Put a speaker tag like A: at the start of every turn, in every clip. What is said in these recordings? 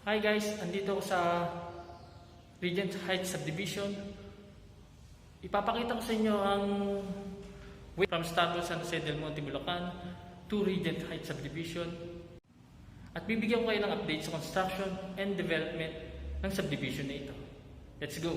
A: Hi guys, andito ako sa Regent Heights Subdivision. Ipapakita ko sa inyo ang way from Estatua San Jose del Monte, Bulacan to Regent Heights Subdivision. At bibigyan ko kayo ng update sa construction and development ng subdivision na ito. Let's go!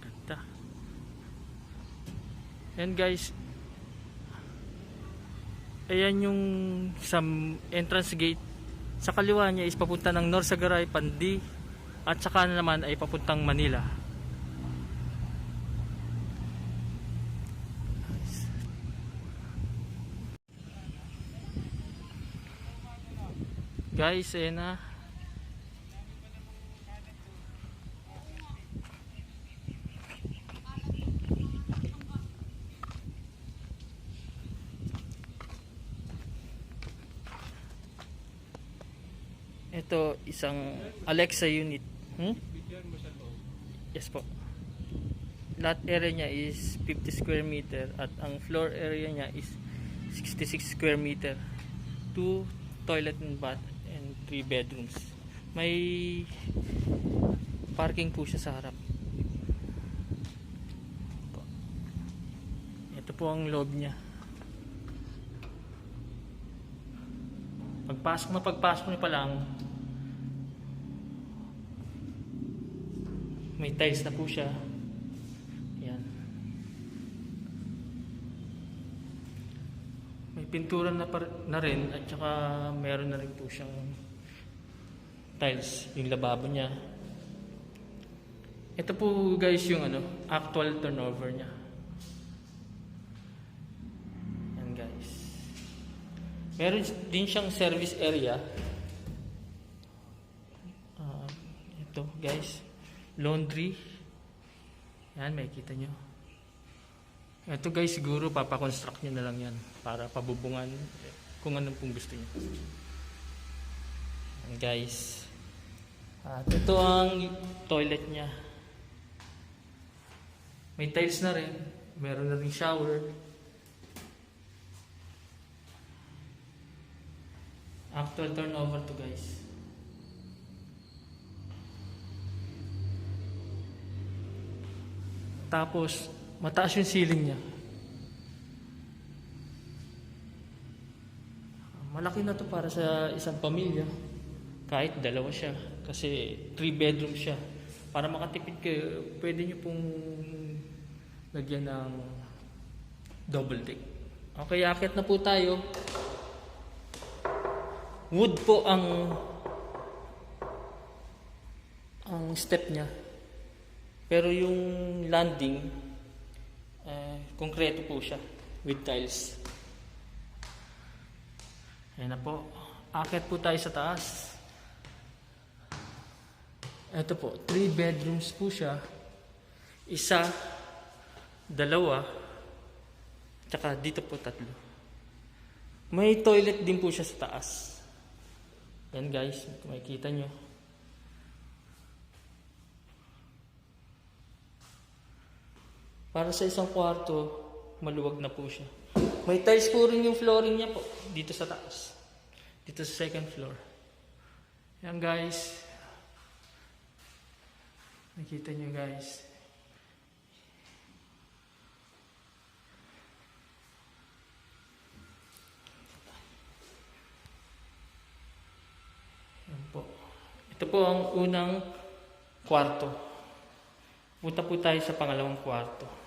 A: Ganda. Yan guys, ayan yung sa entrance gate. Sa kaliwa niya is papunta ng Norsagaray, Pandi, at saka naman ay papuntang Manila. Guys, ayan na. Ito, isang Alexa unit. Yes po. Lot area niya is 50 square meter at ang floor area niya is 66 square meter. 2 toilet and bath and 3 bedrooms. May parking po siya sa harap. Ito po ang loob niya. Pagpasok niyo pa lang, may tiles na po siya. Yan. May pintura na rin at saka meron na rin po siyang tiles, yung lababo niya. Ito po guys yung actual turnover niya. Yan guys. Meron din siyang service area. Ito guys, laundry. Yan, makikita nyo. Ito guys, siguro papakonstruct nyo na lang yan para pabubungan kung anong pong gusto nyo. Yan guys. At ito ang toilet niya. May tiles na rin. Meron na rin shower. Actual turnover to guys. Tapos mataas yung ceiling niya. Malaki na to para sa isang pamilya. Kahit dalawa siya. Kasi 3 bedroom siya. Para makatipid kayo, pwede nyo pong lagyan ng double deck. Okay, akit na po tayo. Wood po ang step niya. Pero yung landing, konkreto po siya with tiles. Ayan na po. Akit po tayo sa taas. Ito po, 3 bedrooms po siya. Isa, dalawa, tsaka dito po 3. May toilet din po siya sa taas. Yan guys, kung makikita nyo. Para sa isang kwarto, maluwag na po siya. May tiles po rin yung flooring niya po, dito sa taas. Dito sa second floor. Yan guys. Nakita nyo guys. Yan po. Ito po ang unang kwarto. Punta po tayo sa pangalawang kwarto.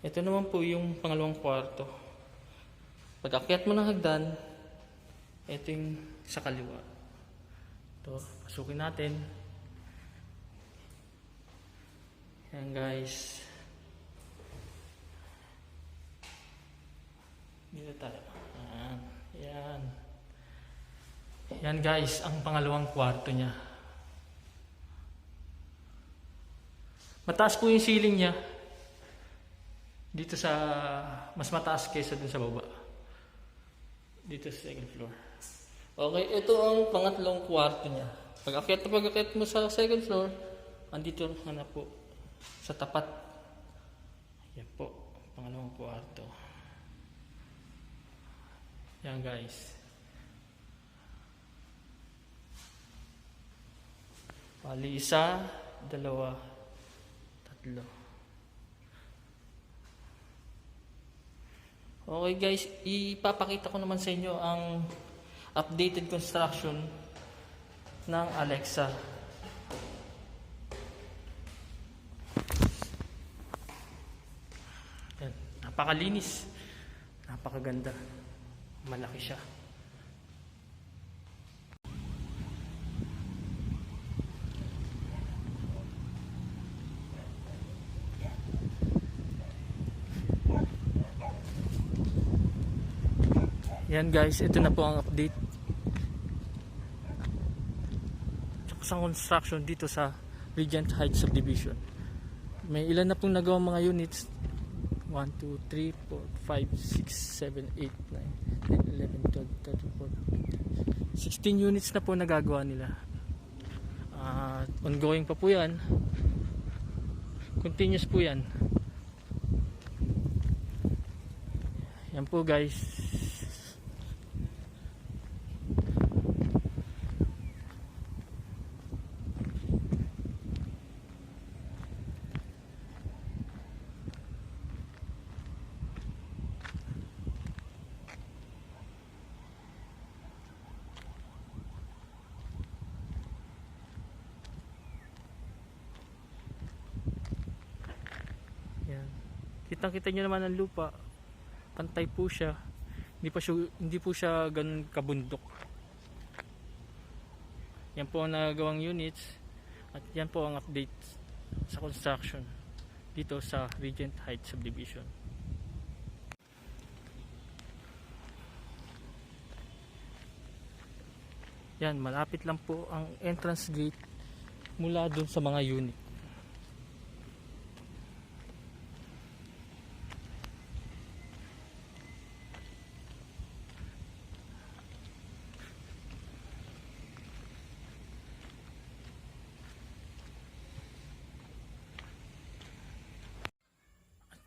A: Ito naman po yung pangalawang kwarto. Pag akyat mo ng hagdan, ito yung sa kaliwa. Ito, pasukin natin. Yan guys. Dito tayo. Yan. Yan guys, ang pangalawang kwarto niya. Mataas po yung ceiling niya. Dito sa, mas mataas kaysa dun sa baba. Dito sa second floor. Okay, ito ang pangatlong kwarto niya. Pag akyat mo sa second floor, andito na po sa tapat. Yan po, pangalawang kwarto. Yan guys. Bali, 1, 2, 3. Okay guys, ipapakita ko naman sa inyo ang updated construction ng Alexa. Yan, napakalinis, napakaganda, malaki siya. Yan guys, ito na po ang update sa construction dito sa Regent Heights Subdivision. May ilan na pong nagawang mga units. 1, 2, 3, 4, 5, 6, 7, 8, 11, 12, 13, 14, 16 units na po nagagawa nila. Ongoing pa po yan, continuous po yan. Yan po guys. Yan. Kitang-kita nyo naman ang lupa. Pantay po siya. Hindi po siya ganun kabundok. Yan po ang nagawang units at yan po ang update sa construction dito sa Regent Heights Subdivision. Yan, malapit lang po ang entrance gate mula dun sa mga unit.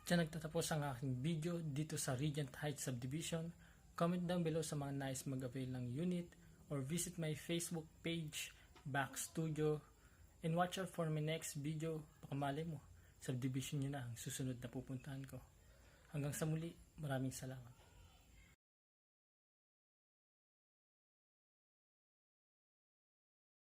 A: Diyan nagtatapos ang aking video dito sa Regent Heights Subdivision. Comment down below sa mga nais mag-avail ng unit or visit my Facebook page, Back Studio, and watch out for my next video. Baka malay mo, subdivision nyo na ang susunod na pupuntahan ko. Hanggang sa muli, maraming salamat.